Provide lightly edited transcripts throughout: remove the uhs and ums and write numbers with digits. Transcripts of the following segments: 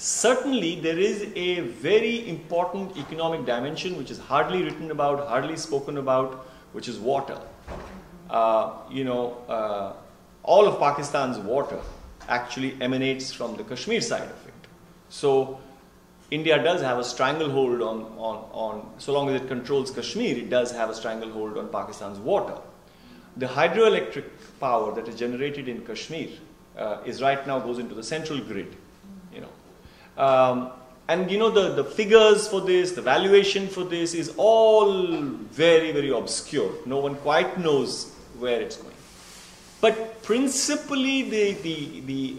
Certainly, there is a very important economic dimension which is hardly written about, hardly spoken about, which is water. All of Pakistan's water actually emanates from the Kashmir side of it. So, India does have a stranglehold on so long as it controls Kashmir, it does have a stranglehold on Pakistan's water. The hydroelectric power that is generated in Kashmir is right now goes into the central grid. And the figures for this, the valuation for this is all very, very obscure. No one quite knows where it's going. But principally,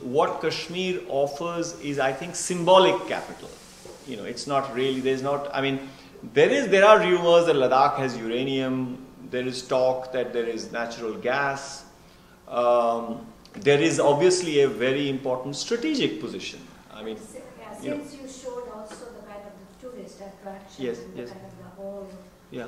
what Kashmir offers is, I think, symbolic capital. It's not really. There's not. I mean, there are rumors that Ladakh has uranium. There is talk that there is natural gas. There is obviously a very important strategic position. I mean. Since you showed also the kind of the tourist attraction, yes. kind of the whole the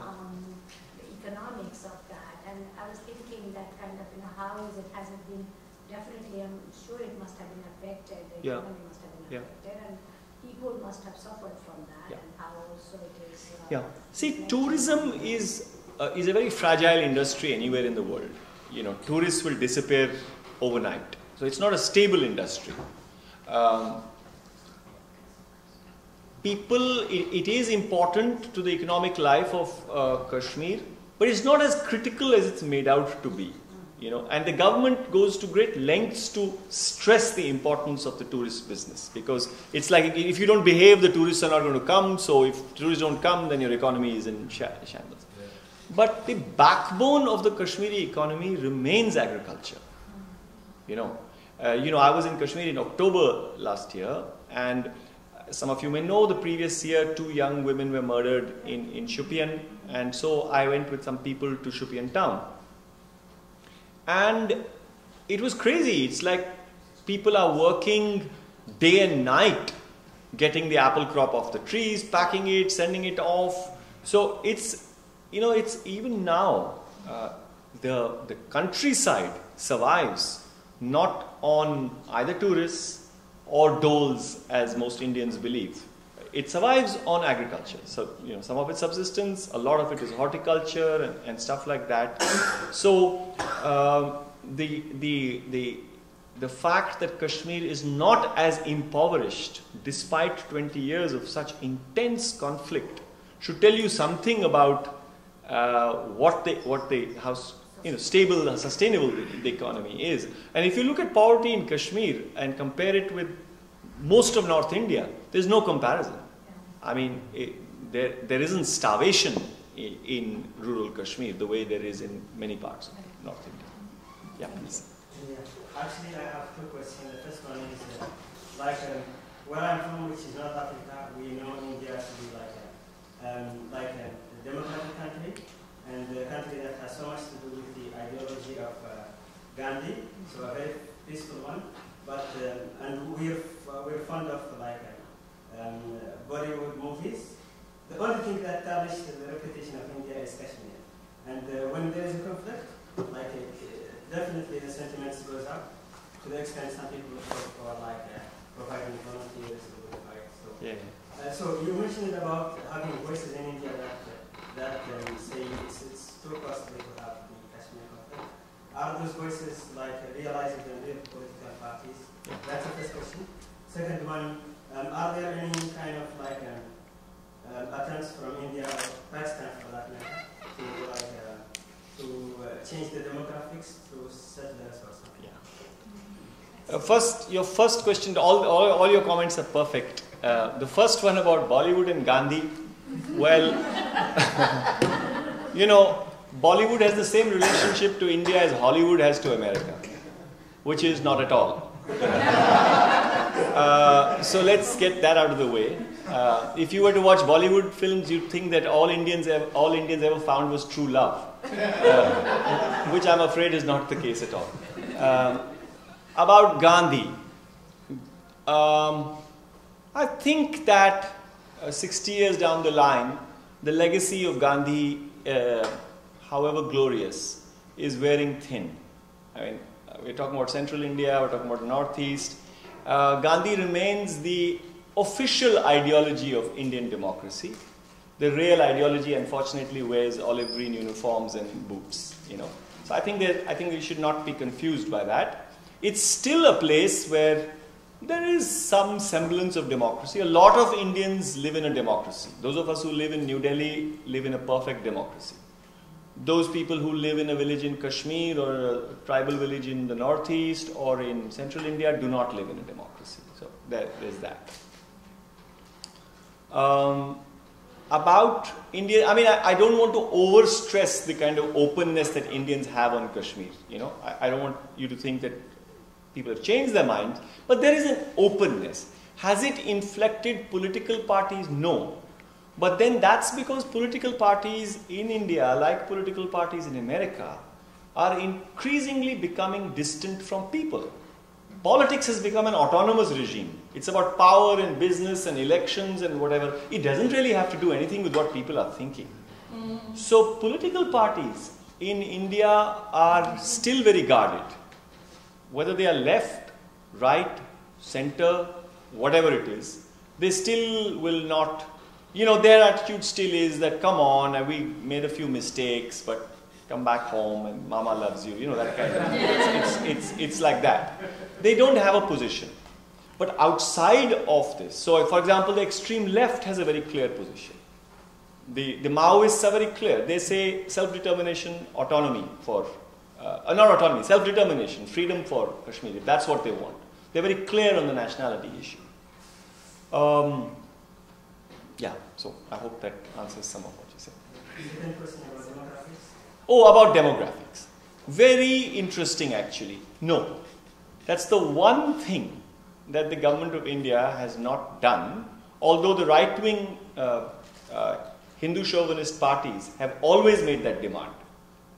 economics of that, and I was thinking that kind of how has it been? Definitely, I'm sure it must have been affected. The economy must have been affected, and people must have suffered from that, and how also it is. See, tourism is a very fragile industry anywhere in the world. Tourists will disappear overnight, so it's not a stable industry. It is important to the economic life of Kashmir, but it's not as critical as it's made out to be. And the government goes to great lengths to stress the importance of the tourist business, because it's like if you don't behave, the tourists are not going to come. So if tourists don't come, then your economy is in shambles. But the backbone of the Kashmiri economy remains agriculture. I was in Kashmir in October last year, and some of you may know the previous year 2 young women were murdered in Shupian, and so I went with some people to Shupian town. And it was crazy. It's like people are working day and night getting the apple crop off the trees, packing it, sending it off. So it's even now the countryside survives not on either tourists or doles, as most Indians believe. It survives on agriculture. So, some of its subsistence, a lot of it is horticulture and stuff like that. So, the fact that Kashmir is not as impoverished, despite 20 years of such intense conflict, should tell you something about how stable and sustainable the economy is. And if you look at poverty in Kashmir and compare it with most of North India, there's no comparison. I mean, there isn't starvation in rural Kashmir the way there is in many parts of North India. Yeah, please. Actually, I have 2 questions. The first one is, where I'm from, which is North Africa, we know India to be like a democratic country, and a country that has so much to do with the ideology of Gandhi, so a very peaceful one. But and we're fond of Bollywood movies. The only thing that tarnishes the reputation of India is Kashmir. And when there is a conflict, definitely the sentiments goes up to the extent some people look for providing volunteers who will fight. So you mentioned about having voices in India that say it's too costly to have the Kashmir conflict. Are those voices realized in real political parties? That's the first question. Second one, are there any kind of attempts from India or Pakistan for that matter to change the demographics through settlers or something? Your first question, all your comments are perfect. The first one about Bollywood and Gandhi, well, Bollywood has the same relationship to India as Hollywood has to America, which is not at all. So let's get that out of the way. If you were to watch Bollywood films, you'd think that all Indians ever found was true love, which I'm afraid is not the case at all. About Gandhi, I think that 60 years down the line, the legacy of Gandhi, however glorious, is wearing thin. I mean, we're talking about Central India, we're talking about Northeast, Gandhi remains the official ideology of Indian democracy. The real ideology, unfortunately, wears olive green uniforms and boots. So I think we should not be confused by that. It's still a place where there is some semblance of democracy. A lot of Indians live in a democracy. Those of us who live in New Delhi live in a perfect democracy. Those people who live in a village in Kashmir or a tribal village in the northeast or in central India do not live in a democracy. So there's that. About India, I don't want to overstress the kind of openness that Indians have on Kashmir. I don't want you to think that people have changed their minds, but there is an openness. Has it inflected political parties? No. But then that's because political parties in India, like political parties in America, are increasingly becoming distant from people. Politics has become an autonomous regime. It's about power and business and elections and whatever. It doesn't really have to do anything with what people are thinking. So political parties in India are still very guarded. Whether they are left, right, center, whatever it is, they still will not, their attitude still is that, come on, we made a few mistakes, but come back home and mama loves you, that kind of, it's like that. They don't have a position. But outside of this, so for example, the extreme left has a very clear position. The Maoists are very clear. They say self-determination, autonomy for, not autonomy, self-determination, freedom for Kashmir. That's what they want. They're very clear on the nationality issue. Yeah, so I hope that answers some of what you said. Oh, about demographics. Very interesting, actually. No. That's the one thing that the government of India has not done, although the right-wing Hindu chauvinist parties have always made that demand,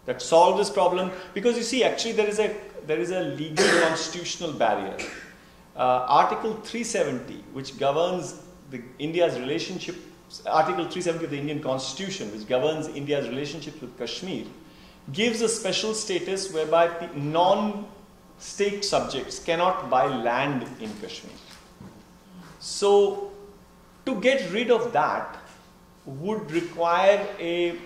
that solve this problem. Because you see, actually there is a legal constitutional barrier. Article 370, which governs India's relationship, Article 370 of the Indian Constitution, which governs India's relationship with Kashmir, gives a special status whereby non-state subjects cannot buy land in Kashmir. So, to get rid of that would require a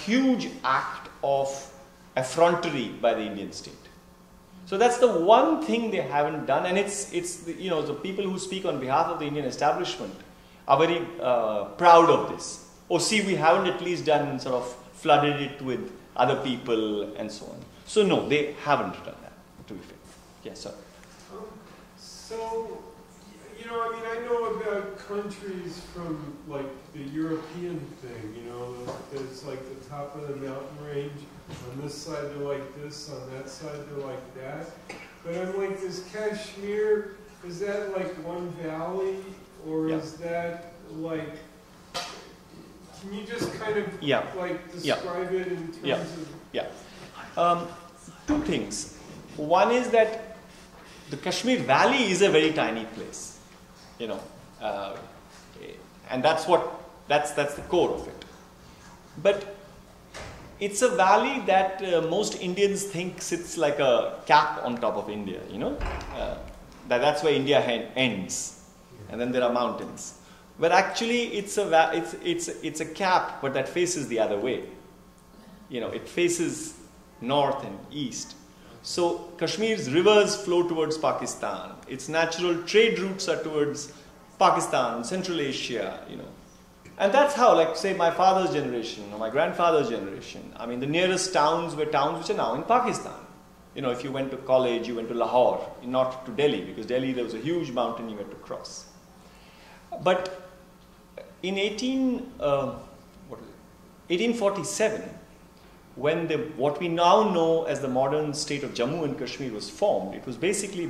huge act of effrontery by the Indian state. So that's the one thing they haven't done, and it's the people who speak on behalf of the Indian establishment are very proud of this. Oh, see, we haven't at least done sort of flooded it with other people and so on. So no, they haven't done that, to be fair. Yes, sir. So, I know about countries from like the European thing, there's like the top of the mountain range. On this side they're like this, on that side they're like that. But I'm like, is Kashmir, is that like one valley, or is that like, can you just kind of like describe it in terms of... Two things. One is that the Kashmir Valley is a very tiny place, and that's the core of it. But it's a valley that most Indians think sits like a cap on top of India, that's where India ends, and then there are mountains. But actually, it's a cap, but that faces the other way. It faces north and east. So Kashmir's rivers flow towards Pakistan. Its natural trade routes are towards Pakistan, Central Asia, And that's how, like, say, my father's generation or my grandfather's generation, the nearest towns were towns which are now in Pakistan. If you went to college, you went to Lahore, not to Delhi, because Delhi there was a huge mountain you had to cross. But in 1847, when what we now know as the modern state of Jammu and Kashmir was formed, it was basically